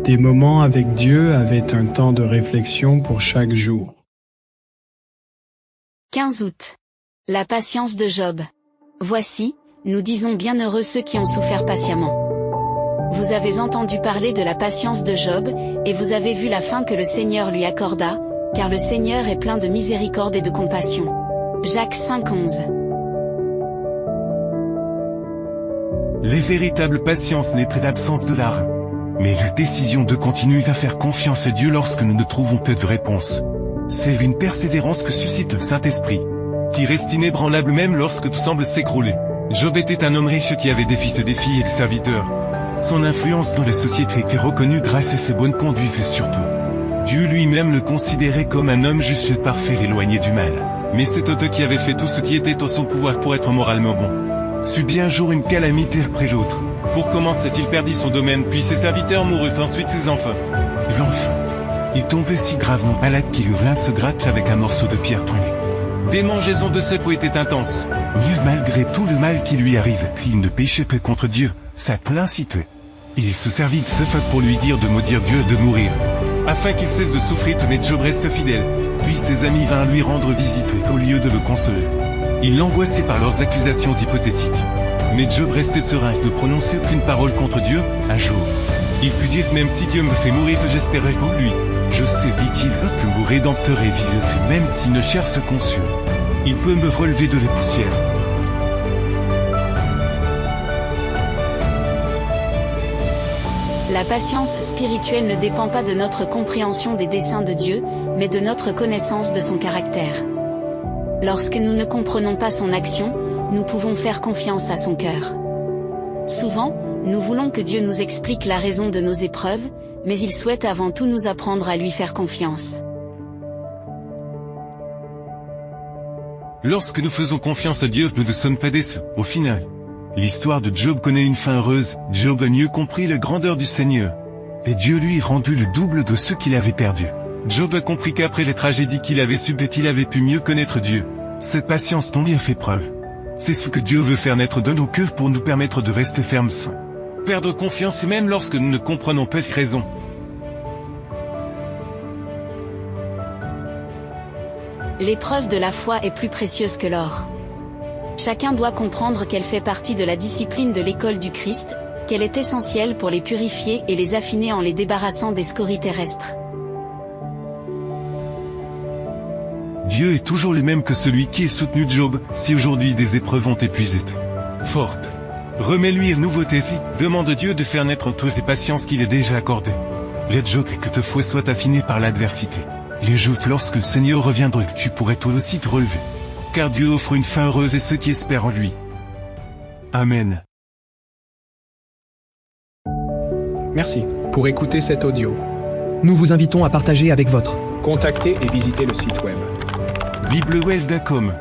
Des moments avec Dieu avaient un temps de réflexion pour chaque jour. 15 août. La patience de Job. Voici, nous disons bienheureux ceux qui ont souffert patiemment. Vous avez entendu parler de la patience de Job, et vous avez vu la fin que le Seigneur lui accorda, car le Seigneur est plein de miséricorde et de compassion. Jacques 5:11. Les véritables patience n'est pas l'absence de larmes, mais la décision de continuer à faire confiance à Dieu lorsque nous ne trouvons pas de réponse. C'est une persévérance que suscite le Saint-Esprit, qui reste inébranlable même lorsque tout semble s'écrouler. Job était un homme riche qui avait des fils et des filles et des serviteurs. Son influence dans la société était reconnue grâce à ses bonnes conduites et surtout, Dieu lui-même le considérait comme un homme juste et parfait éloigné du mal. Mais cet homme qui avait fait tout ce qui était en son pouvoir pour être moralement bon, subit un jour une calamité après l'autre. Pour commencer, il perdit son domaine, puis ses serviteurs moururent, ensuite ses enfants. L'enfant, il tombait si gravement malade qu'il eut rien se gratter avec un morceau de pierre tombée. Démangeaison de ce peau était intense. Mais malgré tout le mal qui lui arrive, il ne péchait pas contre Dieu, ça l'incitait. Il se servit de ce fait pour lui dire de maudire Dieu et de mourir, afin qu'il cesse de souffrir, mais Job reste fidèle. Puis ses amis vinrent lui rendre visite et qu'au lieu de le consoler, il l'angoissait par leurs accusations hypothétiques. Mais Job restait serein et ne prononçait aucune parole contre Dieu. Un jour, il put dire: même si Dieu me fait mourir, j'espérais pour lui. Je sais, dit-il, que mon Rédempteur est vivant, même s'il ne cherche qu'on suit, il peut me relever de la poussière. La patience spirituelle ne dépend pas de notre compréhension des desseins de Dieu, mais de notre connaissance de son caractère. Lorsque nous ne comprenons pas son action, nous pouvons faire confiance à son cœur. Souvent, nous voulons que Dieu nous explique la raison de nos épreuves, mais il souhaite avant tout nous apprendre à lui faire confiance. Lorsque nous faisons confiance à Dieu, nous ne sommes pas déçus. Au final, l'histoire de Job connaît une fin heureuse. Job a mieux compris la grandeur du Seigneur, et Dieu lui a rendu le double de ce qu'il avait perdu. Job a compris qu'après les tragédies qu'il avait subies, il avait pu mieux connaître Dieu. Cette patience dont il a fait preuve, c'est ce que Dieu veut faire naître dans nos cœurs pour nous permettre de rester fermes sans perdre confiance même lorsque nous ne comprenons pas les raisons. L'épreuve de la foi est plus précieuse que l'or. Chacun doit comprendre qu'elle fait partie de la discipline de l'école du Christ, qu'elle est essentielle pour les purifier et les affiner en les débarrassant des scories terrestres. Dieu est toujours le même que celui qui est soutenu Job, si aujourd'hui des épreuves ont épuisé forte. Remets-lui une nouveauté, demande à Dieu de faire naître en toi les patiences qu'il a déjà accordées. Let Job que ta foi soit affinée par l'adversité. Les jours lorsque le Seigneur reviendra, tu pourrais toi aussi te relever. Car Dieu offre une fin heureuse à ceux qui espèrent en lui. Amen. Merci pour écouter cet audio. Nous vous invitons à partager avec votre. Contactez et visitez le site web. biblewell.com